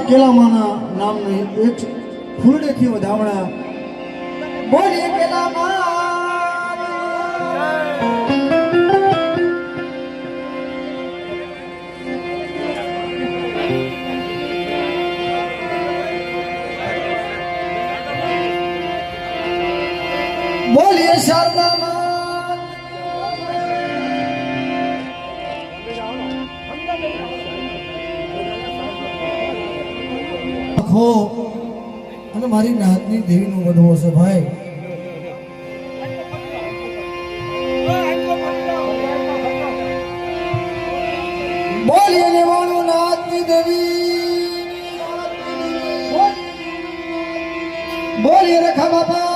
કેલામાના નામની એક ફૂલડેથી વધામણા બોલીએ કેલામા બોલીએ શારદામાં અને મારી નાતની દેવીનો વડવો છે ભાઈ. બોલીએ લેવાનું નાતની દેવી, બોલીએ રેખા બાપા,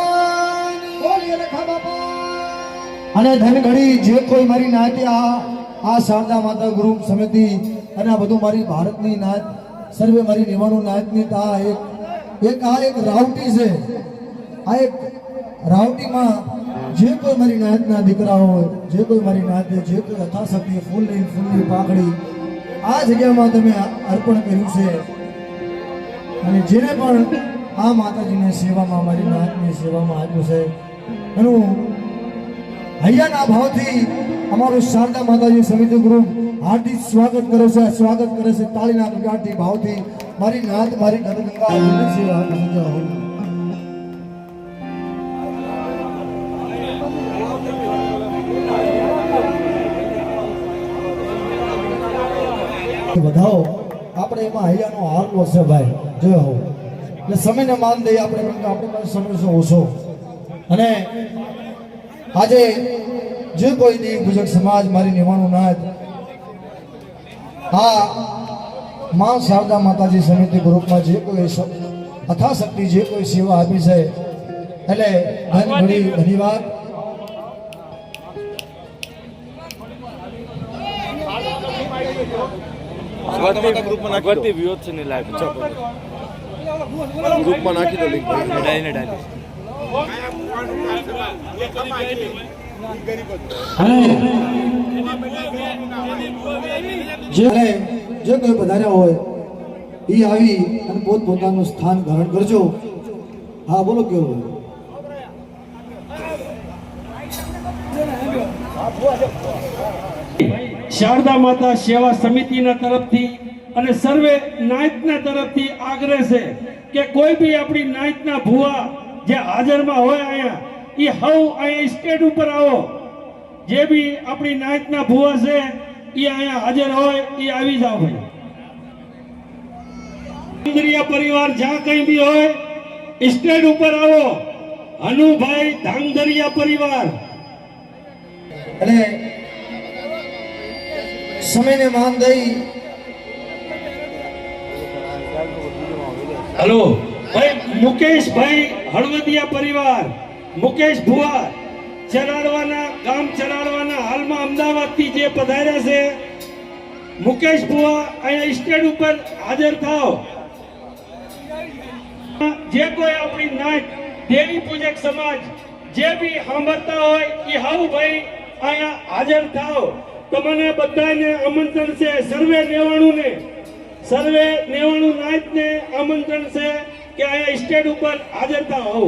બોલીએ રેખા બાપા. અને ધન ઘડી જે કોઈ મારી નાતે આ શારદા માતા ગ્રુપ સમિતિ અને આ બધું મારી ભારતની નાત સર્વે મારી નિવાણું નાતની એક રાવટી છે. આ એક રાવટીમાં જે કોઈ મારી નાતના દીકરા હોય, જે કોઈ મારી નાતે જે કોઈ યથાશક્તિ ફૂલની પાકડી આ જગ્યામાં તમે અર્પણ કર્યું છે. અને જેને પણ આ માતાજીની સેવામાં મારી નાતની સેવામાં આપ્યું છે એનું હૈયાના ભાવથી અમારું શારદા માતાજી સમિતિ ગ્રુપ હાર્દિક સ્વાગત કરે છે, સ્વાગત કરે છે તાળીના ગગડાટથી ભાવથી. મારી નાત મારી ગંગા સેવા સમજાવો. વધાવો આપણે એમાં હૈયાનો હારવો છે ભાઈ, જોયો હો એટલે સમયને માન દઈએ આપણે, કારણ કે આપણે પાસે સમય છે ઓછો. અને આજે જે કોઈ દેવ પૂજક સમાજ મારી નિવાણું નાથ આ માં શારદા માતાજી સમિતિ ગ્રુપમાં જે કોઈ યથાશક્તિ જે કોઈ સેવા આપી છે એટલે ધન્યવાદ. ગ્રુપમાં નાખી દો લિંક જે કોઈ પધાર્યા હોય એ આવી અને પોતપોતાનું સ્થાન ગ્રહણ કરજો. હા બોલો કેવું શારદા માતા સેવા સમિતિના તરફથી અને સર્વે નાયતના તરફથી આગ્રહ છે કે કોઈ બી આપણી નાયતના ભુવા જે હાજરમાં હોય અહીંયા એ હવ અહીંયા સ્ટેજ ઉપર આવો. જે બી આપણી નાયતના ભુવા છે એ અહીંયા હાજર હોય એ આવી જાઓ ભાઈ. ધાંગધરિયા પરિવાર જ્યાં કઈ બી હોય સ્ટેજ ઉપર આવો. હનુભાઈ ધાંગધરિયા પરિવાર. એટલે સમયને માન દઈ હેલો ભાઈ મુકેશભાઈ હળવદિયા પરિવાર, મુકેશ ભુવા ચરાડવાના ગામ ચરાડવાના હાલમાં અમદાવાદથી જે પધાર્યા છે મુકેશ ભુવા અહીંયા સ્ટેજ ઉપર હાજર થાઓ. જે કોઈ આપણી નાત દેવી પૂજક સમાજ જે બી સાંભળતા હોય એ હાવ ભાઈ અહીંયા હાજર થાઓ. તમને બધાને આમંત્રણ છે, સર્વે નેવાણું નાયતને આમંત્રણ છે કે અહીંયા સ્ટેજ ઉપર હાજર થાઓ.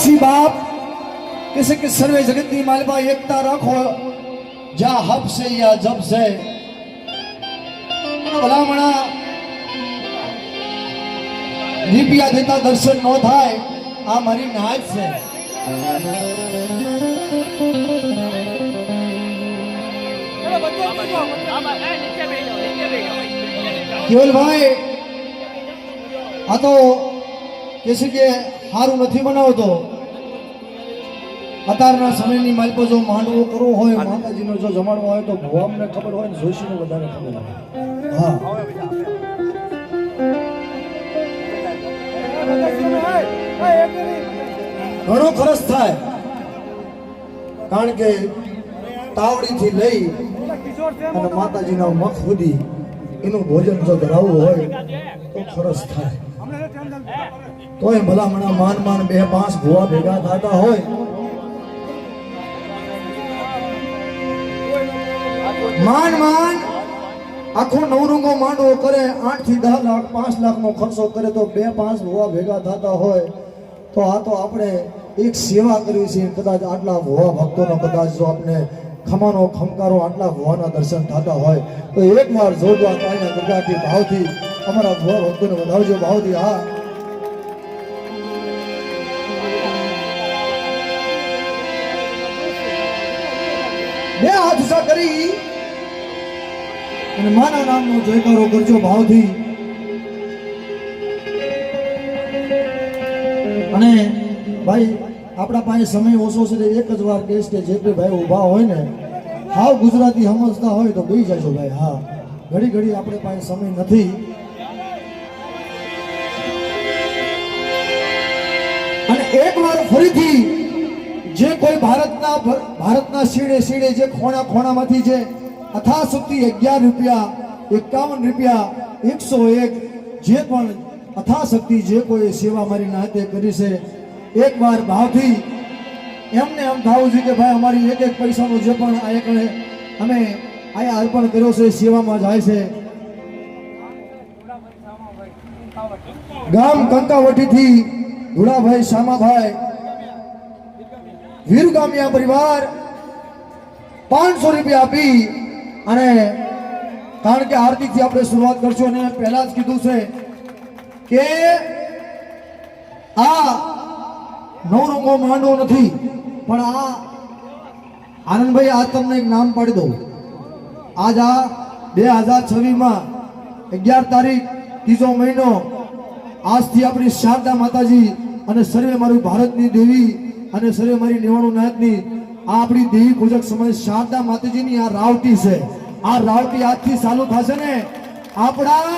सी बाप किसी के सर्वे जगत की मालबा एकता रखो जा हब से या जब से भलामणा રૂપિયા દેતા દર્શન નો થાય આ મારી નાજ છે કેવલભાઈ આ તો કેસે કે હારું નથી બનાવતો અત્યારના સમયની માલપો જો માંડવો કરવો હોય માતાજીનો જો જમાડવો હોય તો ભગવાનને ખબર હોય ને જોશીને વધારે ખબર હોય હા ઘણો ખર્ચ થાય કારણ કે તાવડીથી લઈ અને માતાજીના મખ સુધી એનું ભોજન જો ધરાવવું હોય તો ખર્ચ થાય તોય ભલામણા માન બે પાંચ ભુવા ભેગા થતા હોય માન આખો નવરંગો માંડવો કરે 8 થી 10 લાખ 5 લાખ નો ખર્ચો કરે તો 2-5 ભુવા ભેગા થતા હોય તો આ તો આપણે એક સેવા કરવી છે કદાચ આટલા ભુવા ભક્તોનો કદાચ જો આપણે ખમાનો ખમકારો આટલા ભુવાના દર્શન થતા હોય તો એકવાર જોડવા કાળના ગરગાથી ભાવથી અમારા ભુવા ભક્તોને વધાવજો ભાવથી હા બે હાથ ઊંચા કરી અને માના નામનો જયકારો કરજો ભાવથી અને ભાઈ આપણા પાસે સમય ઓછો છે એક જ વાર કહીશ કે જે ભાઈ ઊભા હોય ને હાવ ગુજરાતી સમજતા હોય તો બેસી જાજો ભાઈ હા ઘડી આપણે પાસે સમય નથી અને એક વાર ફરીથી જે કોઈ ભારતના શીડે જે ખોણામાંથી જે અથાશક્તિ 11 રૂપિયા 51 રૂપિયા 101 જે પણ અથાશક્તિ જે કોઈ સેવા મારી નાતે કરી છે એકવાર ભાવથી એમને એમ થવું જોઈએ કે ભાઈ અમારી એક પૈસાનો જે પણ આ એક અમે આ અર્પણ કર્યો છે સેવામાં જાય છે ગામ કંકાવટીથી ધુળાભાઈ શામાભાઈ વીરગામિયા પરિવાર 500 રૂપિયા આપી અને કારણ કે આરતીથી આપણે શરૂઆત કરશું અને પહેલા જ કીધું છે કે આ નવરંગો માંડવો નથી પણ આ આનંદભાઈ આજ તમને એક નામ પાડી દઉં આજ આ 2026 માં 11 તારીખ 3જો મહિનો આજથી આપણી શારદા માતાજી અને સર્વે મારું ભારતની દેવી અને સર્વે મારી નિવાણું નાથની આ આપણી દેવી પૂજક સમય શારદા માતાજીની આ રાવટી છે આ રાવટી આજથી ચાલુ થશે ને આપણા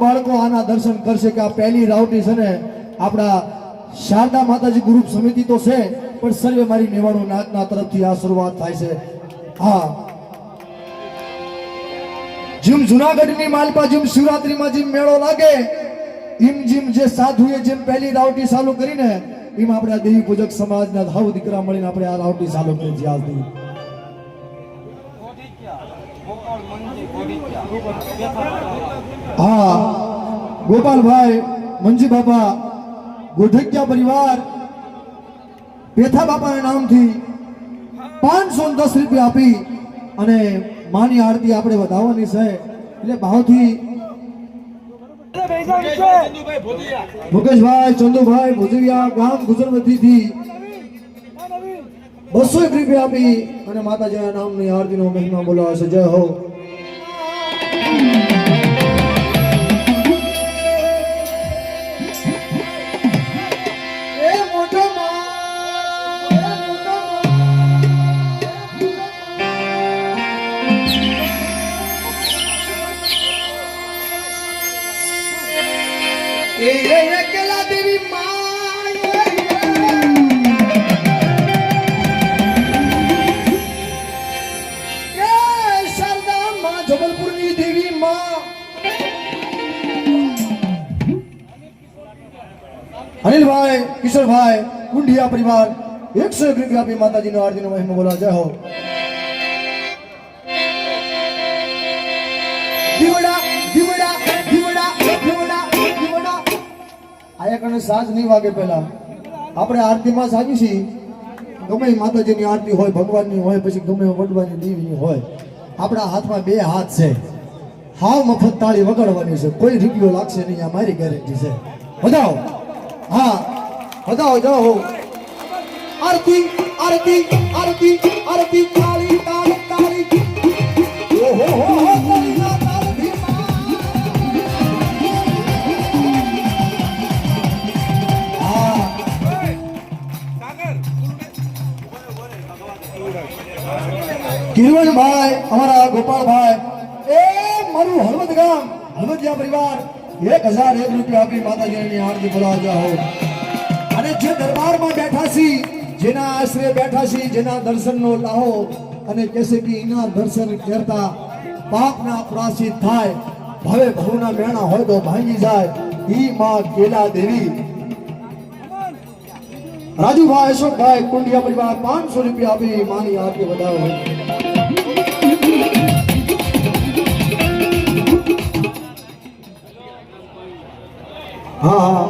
બાળકો આના દર્શન કરશે કે આ પહેલી રાવટી છે ને આપણા શારદા માતાજી ગ્રુપ સમિતિ તો છે પણ સર્વે મારી નિવાણું નાથના તરફથી આ શરૂઆત થાય છે હા જેમ જુનાગઢની માલપા જેમ શિવરાત્રીમાં જેમ મેળો લાગે જેમ જે સાધુએ જેમ પહેલી રાવટી ચાલુ કરીને એમ આપણે દેવી પૂજક સમાજના હાવ દીકરા મળીને આપણે આ રાવટી ચાલુ કરી છે આજથી હા ગોપાલભાઈ મંજી બાપા ગોઢકિયા પરિવાર પેથા બાપાના નામથી 510 રૂપિયા આપી અને માની આરતી આપણે વધાવવાની છે એટલે ભાવથી મુકેશભાઈ ચંદુભાઈ ભુજિયા ગામ ગુજરવતીથી 201 રૂપિયા આપી અને માતાજીના નામની આરતીનો મહિમા બોલાવે છે જય હો અનિલભાઈ કિશોરભાઈ કુંડિયા પરિવાર 101 રૂપિયા આપી માતાજીનો આરતીનો મહિમા બોલા જય હો દીવડા દીવડા દીવડા દીવડા દીવડા આયા કને સાજ નહીં વાગે પહેલા આપણે આરતીમાં સાચી છીએ ગમે એ માતાજીની આરતી હોય ભગવાનની હોય પછી ગમે એ વડવાની દેવીની હોય આપણા હાથમાં બે હાથ છે હાવ મફત તાળી વગાડવાની છે કોઈ રૂપિયો લાગશે નહીં આ મારી ગેરંટી છે બતાવો હા બતાવો જાઓ આરતી આરતી આરતી આરતી તાળી તાળી તાળી ઓહો હો હો તાળીના તાળથી હા કિરણભાઈ અમારા ગોપાલભાઈ એ મારું હળવદ ગામ હળવદિયા પરિવાર 1001 રૂપિયા આપી માતાજીની આરતી બોલાવજો અને જે દરબારમાં બેઠા છી જેના આશ્રય બેઠા છી જેના દર્શનનો લાહો અને કહેશે કે એના દર્શન કરતા પાપના પ્રાયશ્ચિત થાય ભવે ભવના મેણા હોય તો ભાંગી જાય ઈ માં કેલા દેવી રાજુભાઈ અશોકભાઈ કુંડિયા પરિવાર 500 રૂપિયા આપી માની આરતી વધાવો હા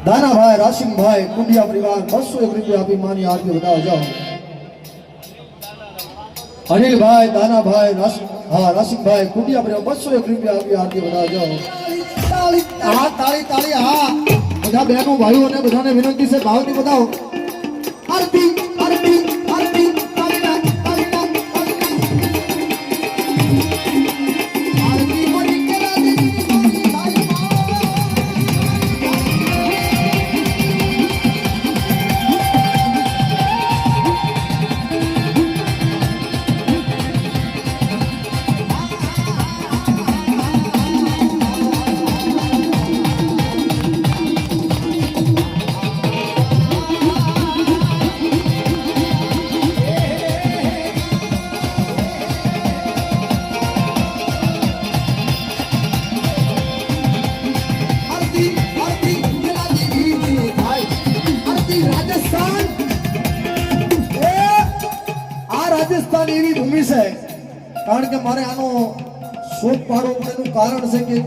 દાનાભાઈ રાશિમભાઈ કુંડિયા પરિવાર 201 રૂપિયા આપી માની આરતી વધાવો જાઓ અનિલભાઈ દાનાભાઈ રાશિમભાઈ કુંડિયા પરિવાર 201 રૂપિયા આપી આરતી વધાવો જાઓ તાળી તાળી તાળી હા બધા બહેનો ભાઈઓને બધાને વિનંતી છે ભાવથી બતાવો આરતી આરતી આરતી તાળીના તાળીના આરતી મરી કેલા દેવી રાજસ્થાન એવી ભૂમિ છે કારણ કે મારે આનો શોધ પાડો એનું કારણ છે કે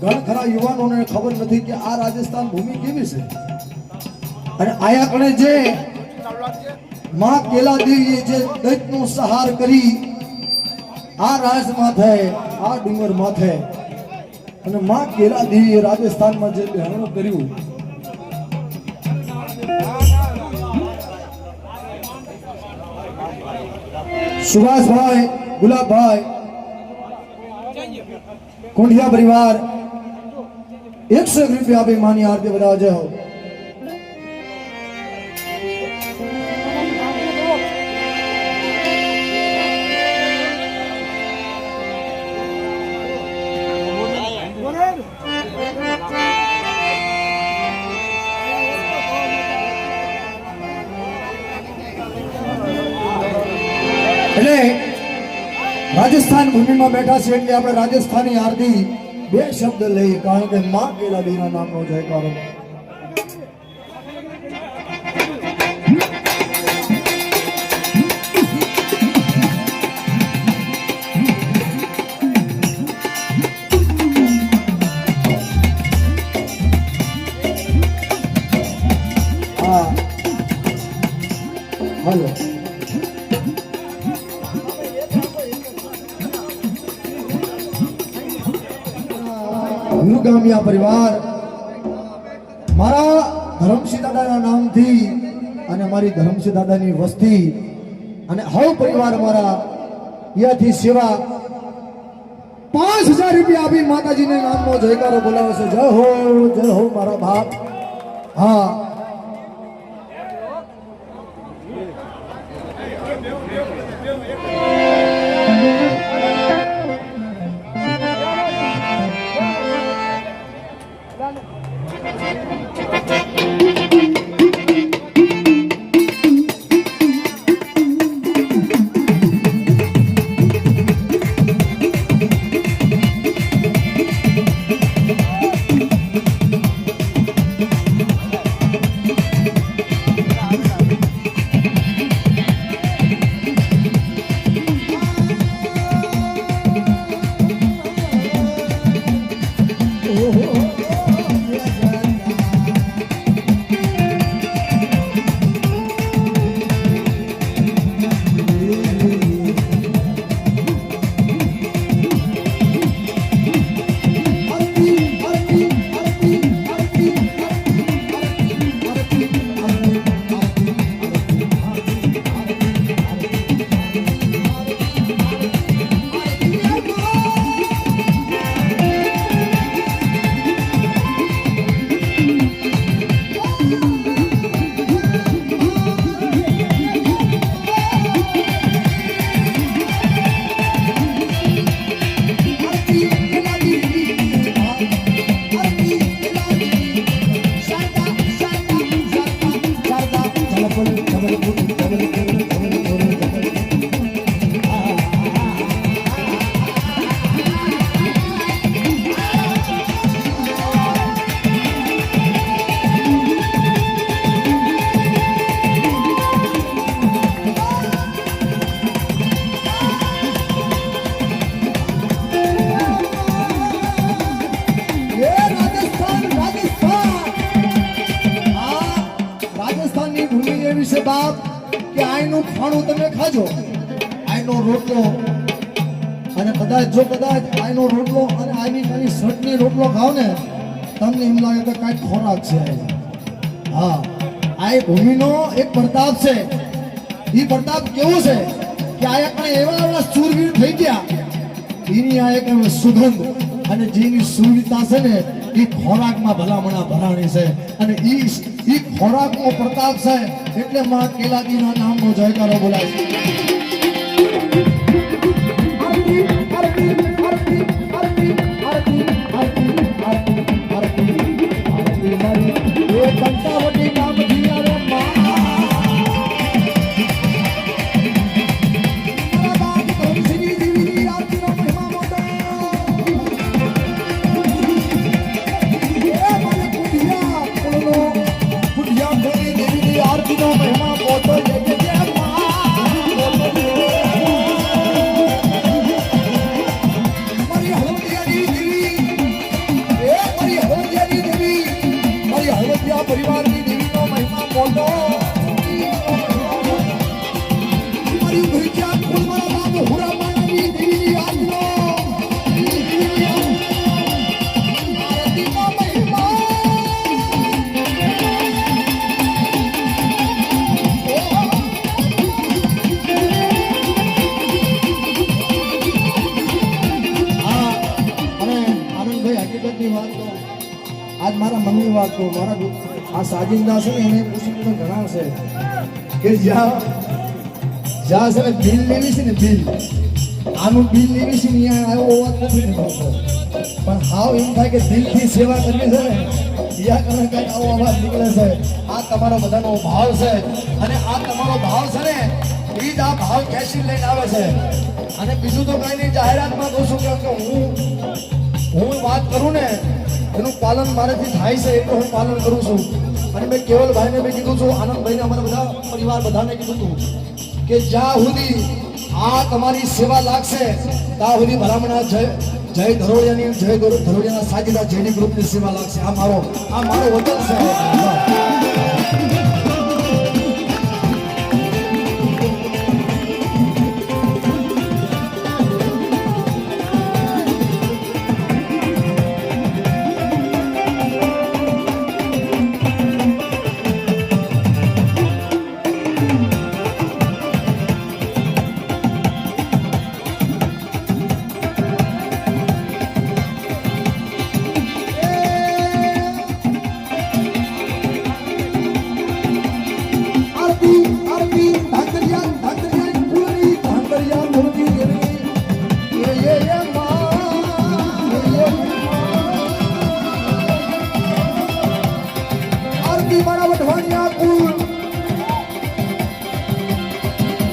ઘણા ખરા યુવાનોને ખબર નથી કે આ રાજસ્થાન ભૂમિ કેવી છે અને આયા કણે જે માં કેલા દેવીએ જે દૈત્યનો સહાર કરી આ રાજ માથે આ ડુંગર માથે અને માં કેલા દેવીએ રાજસ્થાનમાં જે બહેણું કર્યું સુભાષભાઈ ગુલાબભાઈ કુંડિયા પરિવાર 101 રૂપિયા આપી માની આરતી વધાવજો એટલે રાજસ્થાન ભૂમિમાં બેઠા છે એટલે આપણે રાજસ્થાની આરતી બે શબ્દ લઈએ કારણ કે માં કેલા દેવીના નામનો જયકારો હા હલો ગામિયા પરિવાર મારા ધરમસિંહ દાદાના નામથી અને મારી ધરમસિંહ દાદાની વસ્તી અને હવ પરિવાર મારા યાથી સેવા 5000 રૂપિયા આપી માતાજીને નામનો જયકારો બોલાવે છે જય હો મારા બાપ હા એવી છે બાપ કે આઈનું ખાણું તમે ખાજો, આઈનો રોટલો, અને કદાચ આઈનો રોટલો અને આઈની ખાલી ચટણી રોટલો ખાવ ને તમને એમ લાગે કે કાંઈક ખોરાક છે. હા, આ ભૂમિનો એક પ્રતાપ છે. એ પ્રતાપ કેવો છે કે આ એક એવા શૂરવીર થઈ ગયા, એની આ એક સુગંધ અને જેની સુરવીરતા છે ને એ ખોરાકમાં ભલામણા ભરાણી છે, અને એ ખોરાકનો પ્રતાપ છે. એટલે માં કેલાદીના નામનો જયકારો બોલાય છે. કંટાવટી નામ દિયારે માં આરતીનો મહિમા મોટો છે. મારી હળવદિયાની દેવી, મારી હળવદિયાની દેવી, મારી હળવદિયા પરિવારની દેવીનો મહિમા મોટો. મારી ભૂખ્યા કુલમારા બાપ હુરામાની દેવીની આરતીનો મહિમા. આજ મારા મનની વાત તો મારા આ સાજિંદા છે ને એને પૂછીને જણાવશે કે જ્યાં છે ને બિલ લેવી છે ને બિલ, આનું બિલ લેવી છે ને અહીંયા આવ્યો વાત નથી નીકળતો, પણ હાવ એમ થાય કે દિલથી સેવા કરવી છે ને યા કરે કંઈક આવો અવાજ નીકળે છે. આ તમારો બધાનો ભાવ છે, અને આ તમારો ભાવ છે ને એ જ આ ભાવ કેસી લઈને આવે છે. અને બીજું તો કઈ નહીં, જાહેરાતમાં કહું છું કે હું વાત કરું ને એનું પાલન મારાથી થાય છે એટલું હું પાલન કરું છું. અને મેં કેવલભાઈને મેં કીધું છું, આનંદભાઈને, અમારા બધા પરિવાર બધાને કીધું હતું કે જ્યાં સુધી આ તમારી સેવા લાગશે ત્યાં સુધી ભલામણા જય ધરોડિયાના સાજીદા જેડી ગ્રુપની સેવા લાગશે. આ મારો વચન છે.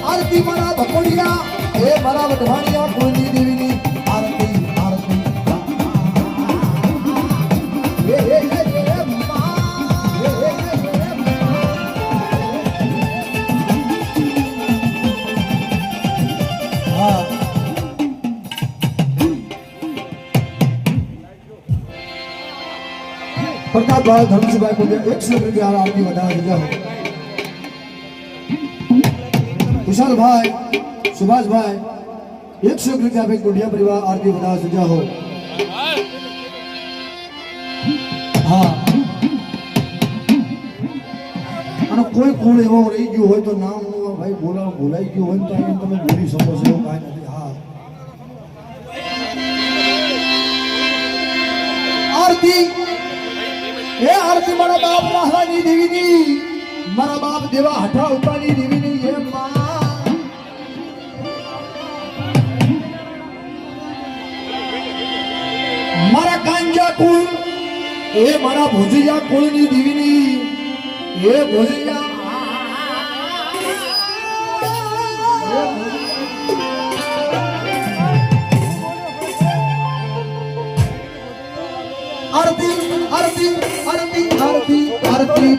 આરતી મારા ભકોડિયા, એ મારા વઢવાણિયા કુળની દેવીની આરતી આરતી. પ્રતાપભાઈ ધર્મસિંહભાઈ બોલે 100 રૂપિયા આરતી વધારે જાઓ. વિશાલભાઈ, સુભાષભાઈ 100 રૂપિયા આપે ગુડિયા પરિવાર આરતી વધારે સુજાઓ. હા, અને કોઈ કોણ એવો રહી ગયું હોય તો નામ ભાઈ બોલાઈ ગયું હોય તો તમે બોલી શકો છો, એવું કાંઈ નથી. હા, આરતી એ આરતી મારા બાપ રાહલાની દેવીની, મારા બાપ દેવા હઠા ઉપાની દેવીની. એ મારા કાંજા કુળ, એ મારા ભોજિયા કુળની દેવીની. એ ભોજિયા આરતી આરતી આરતી આરતી આરતી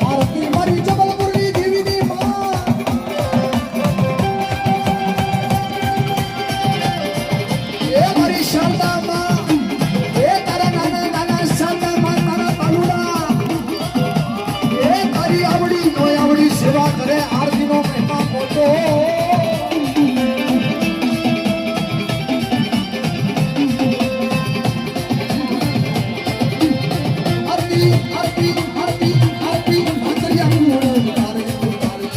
આરતી મારી જબલપુરની દેવીની માં. એ મારી શારદા માં, એ આરતી આરતી આરતી આતરિયા મૂળ તારે તારે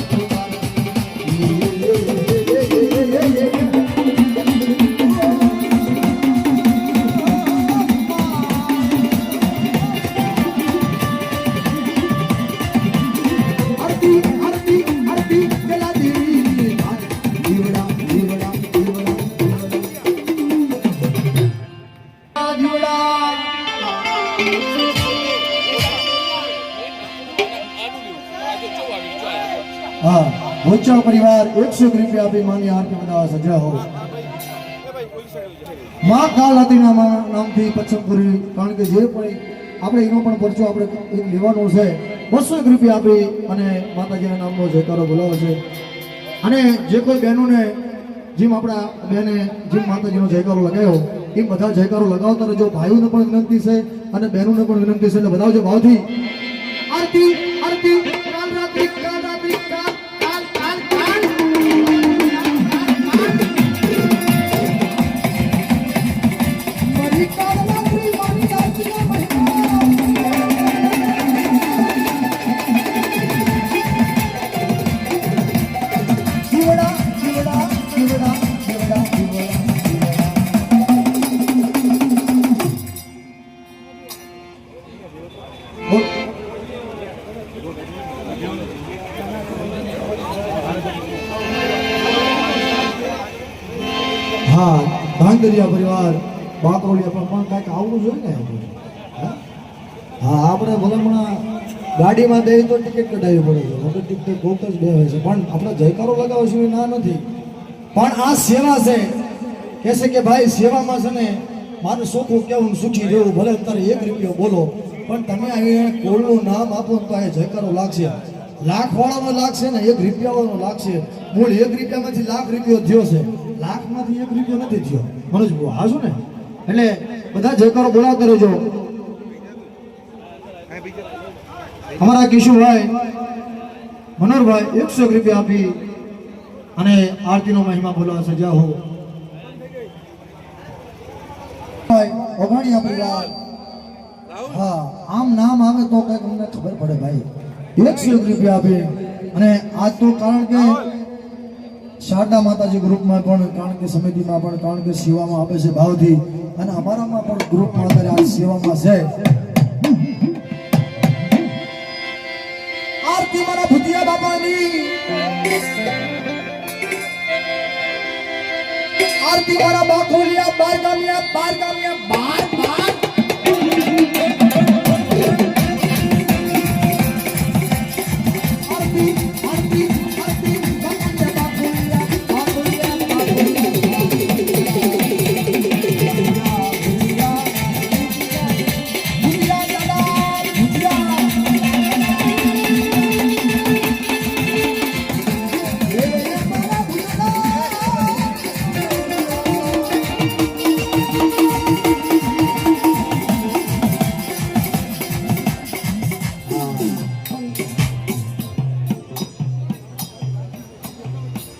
આરતી આરતી આરતી પેલા દેવી દીવડા દીવડા દીવડા દીવડા હા ભોચા પરિવાર 100 રૂપિયા આપી માની આરતી બધા સજા હો માં કાલાતીના નામથી પચ્છમપુરી કારણ કે જે પણ આપણે એનો પણ પરચો આપણે એક લેવાનો છે 200 રૂપિયા આપી અને માતાજીના નામનો જયકારો બોલાવો છે અને જે કોઈ બહેનોને જેમ આપણા બહેને જેમ માતાજીનો જયકારો લગાવ્યો એમ બધા જયકારો લગાવતા રહેજો ભાઈઓને પણ વિનંતી છે અને બહેનોને પણ વિનંતી છે એટલે બધા ભાવથી આરતી આરતી કાલ રાત્રિ કાલ રાત્રિ કાલ કાલ કાલ કાલ મારી કાલ રાત્રિ મારી આરતીના મહિમા જીવડા જીવડા જીવડા જીવડા જીવડા હા ધાંગરિયા પરિવાર બાકરોલિયા પણ કાંઈક આવવું જોઈએ ને હા? હા આપણે ભલામણા ગાડીમાં બે તો ટિકિટ કઢાવવી પડે છે વગર ટિકિટ કોક જ બે હોય છે પણ આપણે જયકારો લગાવશું એ ના નથી પણ આ સેવા છે કહેશે કે ભાઈ સેવામાં છે ને મારું સુખું કેવું સુખી રહેવું ભલે તારે 1 રૂપિયો બોલો પણ તમે અહીંયા કોળનું નામ આપો તો આ જયકારો લાગશે લાખ વાળાનો લાગશે ને 1 રૂપિયાવાળાનો લાગશે મૂળ 1 રૂપિયામાંથી લાખ રૂપિયો થયો છે લાખમાંથી 1 રૂપિયો નથી થયો મનોજ હા શું ને એટલે બધા જયકારો બોલાવતા રહેજો અમારા કિશુભાઈ મનોહરભાઈ 100 રૂપિયા આપી અને આરતીનો મહિમા બોલવા સજા હો ઓગાણિયા પરિવાર હા આમ નામ આવે તો કઈક અમને ખબર પડે ભાઈ 100 રૂપિયા આપી અને આજ તો કારણ કે શારદા માતાજી ગ્રુપમાં પણ કારણ કે સમિતિમાં પણ કારણ કે સેવામાં આપે છે ભાવથી અને અમારામાં પણ ગ્રુપમાં અત્યારે આ સેવામાં છે આરતી મારા ભૂતિયા બાપાની આરતી મારા બાખોલિયા બાર ગામિયા બાર આરતી આરતી આરતી બાખોલિયા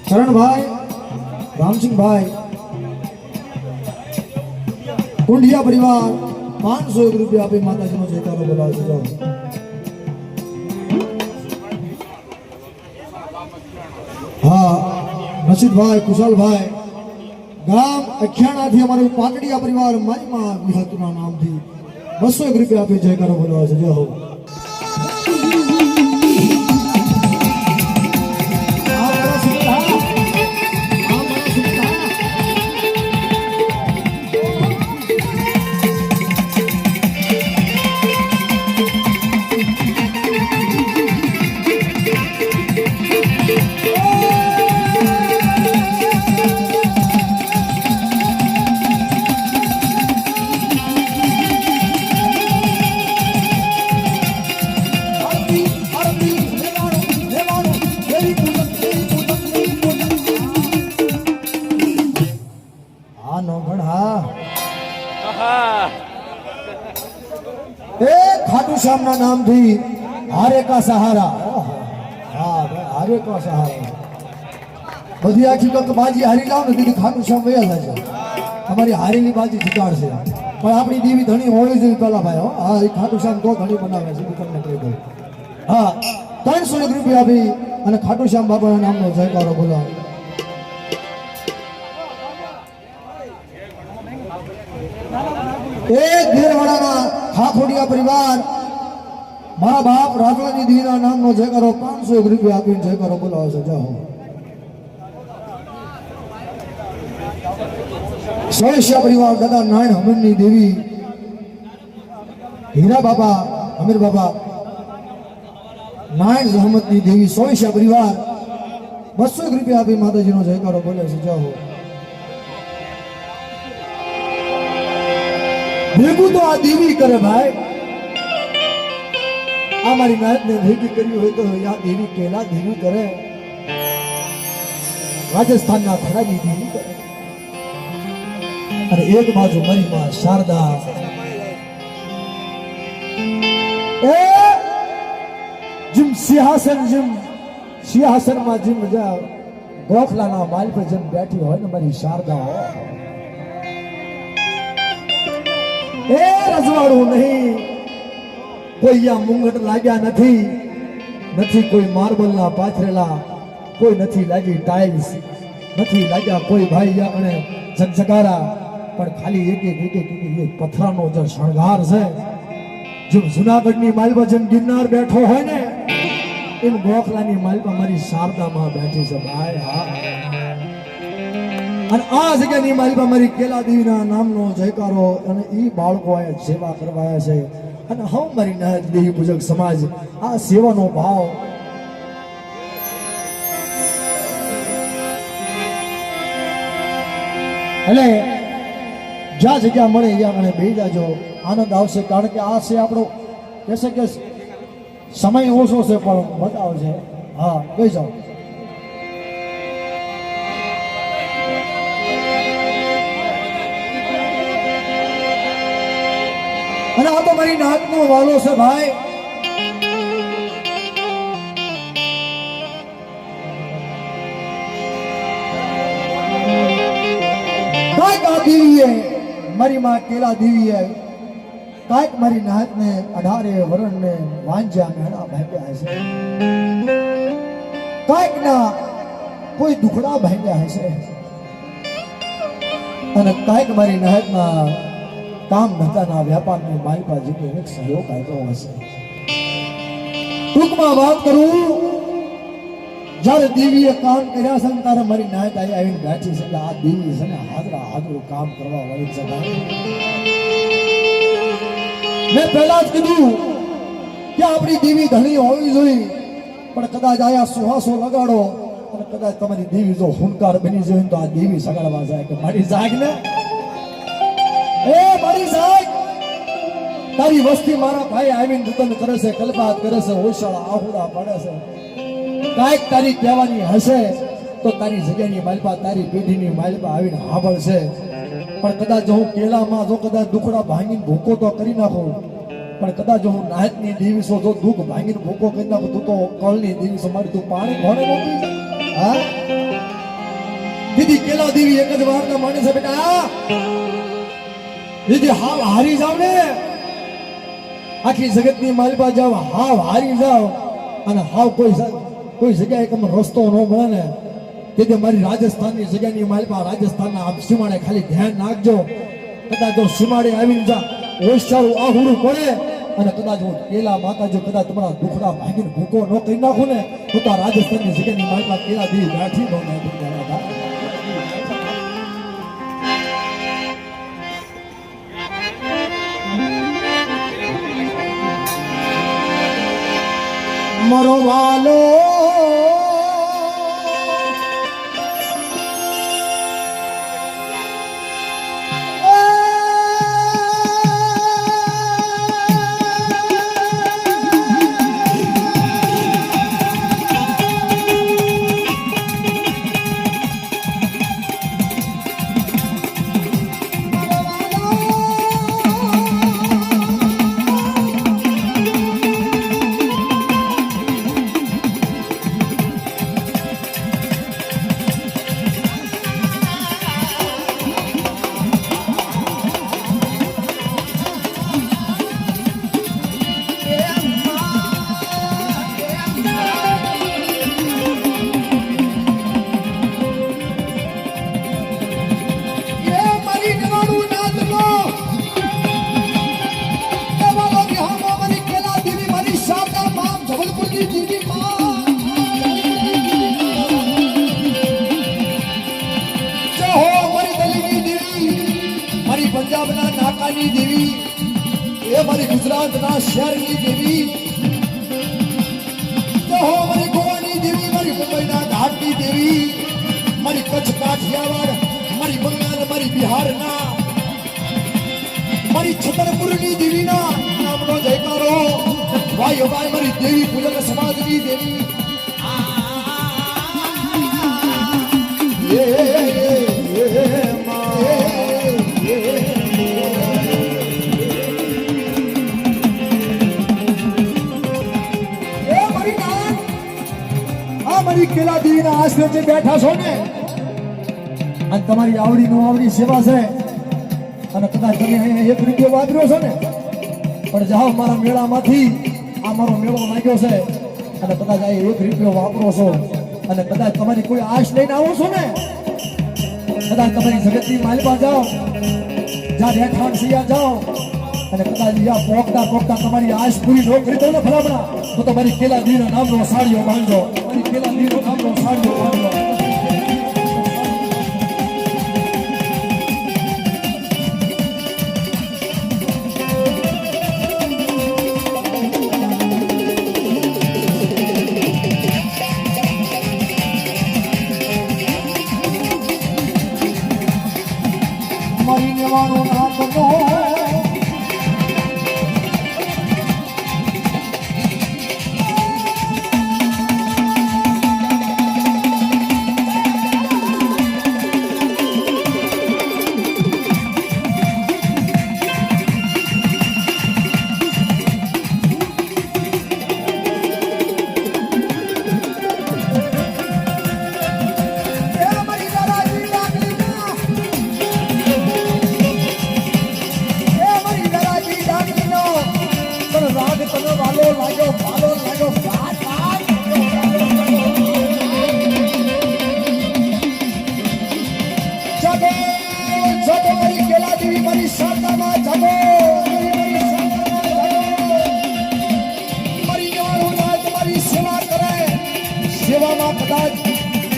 કરણભાઈ રામસિંહભાઈ કુંડિયા પરિવાર 500 રૂપિયા આપી માતાજીનો જયકારો બોલાવશે હા નસીદભાઈ કુશલભાઈ ગામ અખ્યાણાથી અમારું પાટડિયા પરિવાર મારી માં વિહતના નામથી 200 રૂપિયા આપી જયકારો બોલાવશે જય હો खाटू श्याम ना नाम थी हारे का सहारा हाँ हारे का सहारा बधी आखी तो बाजी हारी लाओ ने दीदी खाटू श्याम वया था हमारी हारेली बाजी जिताड़ से પણ આપણી દેવી ધણી હોવી જોઈએ પેલા ભાઈ હો. હા એ ખાટુ શ્યામ તો ધણી બનાવે છે તમને કહી દઉં. હા 300 રૂપિયા આપી અને ખાટુ શ્યામ બાબાના નામનો જયકારો બોલો. એક ભીરવાડાના ખાખોડિયા પરિવાર મારા બાપ રાજલાની દીના નામનો જયકારો 500 રૂપિયા આપીને જયકારો બોલાવે છે. જય હો. સોયશા પરિવાર દાદા નારાયણ હમીરની દેવી હીરા બાબા અમીર બાબા નારાયણ જહમતની દેવી સોયશા પરિવાર 200 રૂપિયા આપી માતાજીનો જયકારો બોલે છે. જય હો. ભેગું તો આ દેવી કરે ભાઈ. આ મારી નાયતને ભેગી કરી હોય તો આ દેવી કેલા દેવી કરે. રાજસ્થાનના ખરાજી દેવી કરે. અને એક બાજુ મારી માં શારદા એ જેમ સિંહાસનમાં જેમ ગોખલાના માલ પર જેમ બેઠી હોય ને મારી શારદા હોય એ રજવાડું નહીં. કોઈ યા મુંગટ લાગ્યા નથી કોઈ માર્બલના પાથરેલા, કોઈ નથી લાગી ટાઇલ્સ, નથી લાગ્યા કોઈ ભાઈ અને ઝગઝગારા, પણ ખાલી એક પથરાનો જે શણગાર છે. જેમ જુનાગઢની માલમાં જેમ ગિરનાર બેઠો હોય ને એમ ગોખલાની માલમાં મારી શારદામાં બેઠી છે ભાઈ. હા અને આ જગ્યાની માલમાં મારી કેલા દેવીના નામનો જયકારો અને ઈ બાળકો આ સેવા કરવાયા છે. અને હું મારી નાયક દેવી પૂજક સમાજ આ સેવાનો ભાવ એટલે જ્યાં જગ્યા મળે ત્યાં મને બેસી જાજો, આનંદ આવશે. કારણ કે આ છે આપણો કહેશે કે સમય ઓછો છે પણ મજા આવશે. હા બેસી જાઓ. અને આ તો મારી નાતનો વાલો છે ભાઈ. કાંઈક આ દેવીએ મારી માં કેલા દેવીએ કાંઈક મારી નાતને 18 વરણને વાંજ્યા મેળા ભાગ્યા હશે. કાંઈક ના કોઈ દુખડા ભાગ્યા હશે અને કાંઈક મારી નાતના કામ ધંધાના વ્યાપારને મારી પાસે એક સહયોગ આપ્યો હશે. ટૂંકમાં વાત કરું, જ્યારે દેવીએ કામ કર્યા છે ત્યારે મારી નાયક આવીને બેઠી છે કે આ દેવી છે ને હાજરું કામ કરવા વાળી છે. મેં પહેલા જ કીધું કે આપણી દેવી ધણી હોવી જોઈએ, પણ કદાચ આયા સુહાસો લગાડો અને કદાચ તમારી દેવી જો હુંકાર બની જોઈએ તો આ દેવી સગાડવા જાય કે મારી જાગ ને એ મારી સાહેબ તારી વસ્તી મારા ભાઈ આવીને દુકાન કરે છે, કલ્પાત કરે છે, ઓશાળા આહુડા પડે છે. કાંઈક તારી કહેવાની હશે તો તારી જગ્યાની માલપા તારી પેઢીની માલપા આવીને સાંભળશે. પણ કદાચ જો હું કેલામાં જો કદાચ દુખડા ભાંગીને ભૂકો તો કરી નાખું, પણ કદાચ જો હું નાયકની દેવી છો જો દુઃખ ભાંગીને ભૂકો કરી નાખું તું તો કળની દેવી છો મારી તું પાણી ઘોડે નોકરી છે. હા દીદી કેલા દેવી એક જ વાર્તા માને છે બેટા. દીદી હાવ હારી જાવ ને, આખી જગતની માલપા જાવ હાવ હારી જાવ અને હાવ કોઈ જગ્યાએ તમે રસ્તો ન મળે ને તેથી મારી રાજસ્થાનની જગ્યાની માલપા રાજસ્થાનના આમ સીમાડે ખાલી ધ્યાન નાખજો. કદાચ જો સીમાડે આવીને જા ઓછારું આહુડું પડે અને કદાચ હું કેલા માતાજી કદાચ તમારા દુખડા ભાગીને ભૂકો ન કરી નાખું ને તો આ રાજસ્થાનની જગ્યાની માલપા કેલા દેવી ગાંઠી ન નાખી. મારો વાલો પંજાબના નાકાની દેવી એ મારી ગુજરાતના શહેરની દેવી તો હો મારી ગોવાની દેવી મારી મુંબઈના ઘાટની દેવી મારી કચ્છ કાઠિયાવાડ મારી બંગાળ મારી બિહારના મારી છતરપુરની દેવીના નામનો જયકારો ભાઈઓ ભાઈ મારી દેવી પૂજક સમાજની દેવી મારી કેલા દેવીના આશ્રમ જે બેઠા છો ને અને તમારી આવડી નો આવડી સેવા છે અને કદાચ તમે અહીંયા એક રૂપિયો વાપર્યો છો ને પણ જાઓ મારા મેળામાંથી આ મારો મેળો લાગ્યો છે અને કદાચ આ એક રૂપિયો વાપરો છો અને કદાચ તમારી કોઈ આશ લઈને આવો છો ને કદાચ તમારી જગતની માલમાં જાઓ જ્યાં રેખાણ સિયા જાઓ અને કદાચ અહીંયા પોકતા તમારી આશ પૂરી ન કરી દો ને ભલામણા તો તમારી કેલા દેવીના નામનો સાડીઓ બાંધો મારી કેલા દેવીનો નામનો સાડીઓ બાંધો મારી નેવાનો નામ બનો સેવામાં કદાચ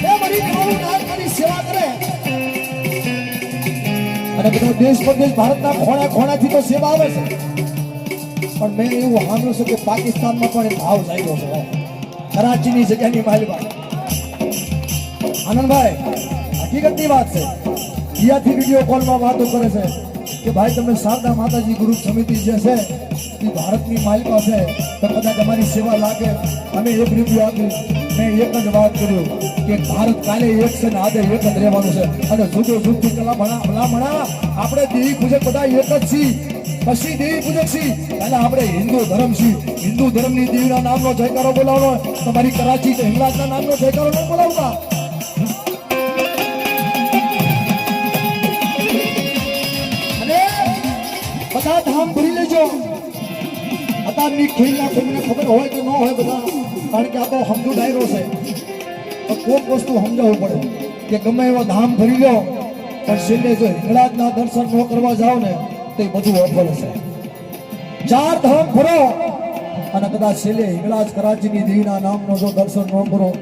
એ મારી દેવાનું નામ મારી સેવા કરે અને બધો દેશ પરદેશ ભારતના ખોણાથી તો સેવા આવે છે પણ મેં એવું સાંભળ્યું છે કે પાકિસ્તાનમાં પણ એ ભાવ જાગ્યો છે કરાચીની જગ્યાની માલમાં આનંદભાઈ હકીકતની વાત છે અહીંયાથી વિડીયો કોલમાં વાતો કરે છે કે ભાઈ તમે શારદા માતાજી ગ્રુપ સમિતિ જે છે એ ભારતની માલિકા છે તો કદાચ અમારી સેવા લાગે અમે એક રૂપિયો આપી મેં એક જ વાત કર્યું કે ભારત કાલે એક છે ને આજે એક જ રહેવાનું છે અને જુદું ભલામણા આપણે દેવી પૂજક બધા એક જ છીએ પછી દેવી પૂજક છીએ પહેલા આપણે હિન્દુ ધર્મ છીએ હિન્દુ ધર્મની દેવીના નામનો જયકારો બોલાવવાનો તમારી કરાચી કે હિંગલાજના નામનો જયકારો ન બોલાવતા બધા ધામ ભરી લેજો અત્યારની ખેલના તમને ખબર હોય કે ન હોય બધા કારણ કે આ તો સમજુ ડાયરો છે તો કોઈક વસ્તુ સમજાવવું પડે કે ગમે એવા ધામ ભરી લો પણ છેલ્લે જો હિંગળાજના દર્શન ન કરવા જાઓ ને તો એ બધું અફળ છે 4 ધામ ફરો અને કદાચ છેલ્લે હિંગળાજ કરાચીની દેવીના નામનો જો દર્શન ન કરો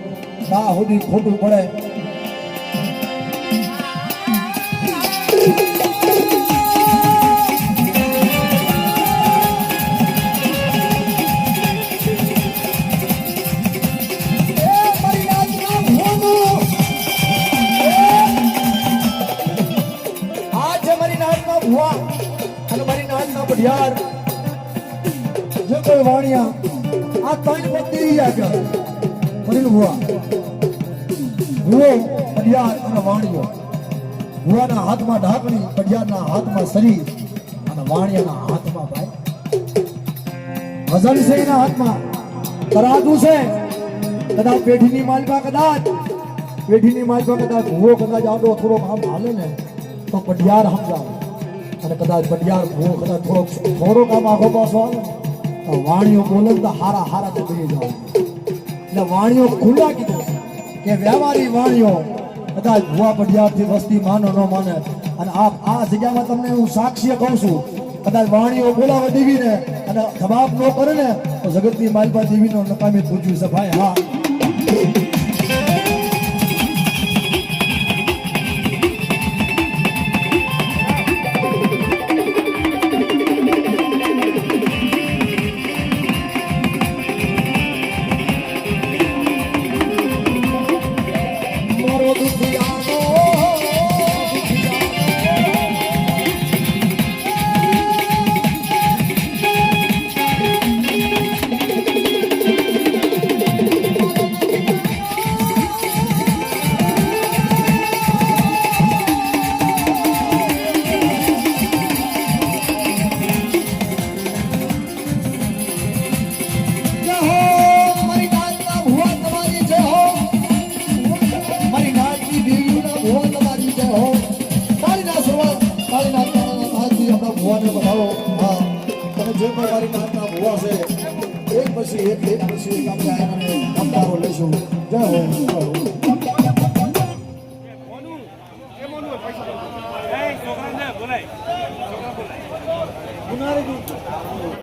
ના સુધી ખોટું પડે જો કોઈ વાણિયા આ 3 પત્ની આગળ મરીલ ભુવા ભુવો પડિયાર અને વાણિયો ભુવાના હાથમાં ઢાકણી પડિયારના હાથમાં શરીર અને વાણિયાના હાથમાં ભાઈ વજન છે એના હાથમાં તરાજુ છે કદાચ પેઢીની માલમાં કદાચ ભુવો કદાચ આડો થોડોક આમ હાલે ને તો પડિયાર સમજાવે અને કદાચ પડિયાર ભૂ કદાચ થોડોક આમ આખો પાસો આવે તો વાણીઓ બોલે તો હારા તો થઈ જાવ એટલે વાણીઓ ખુલ્લા કીધું કે વ્યવહારી વાણીઓ કદાચ ભુવા પડિયારથી વસ્તી માનો ન માને અને આ જગ્યામાં તમને હું સાક્ષી કહું છું કદાચ વાણીઓ બોલાવે દેવીને અને જવાબ ન કરે ને તો જગતની માલપા દેવીનો નકામી પૂછ્યું છે ભાઈ હા આવો હા તમે જે કોઈ મારી નાતના ભૂવા છે એક પછી એક આપણે આવીને અવતારો લેશું જય હો.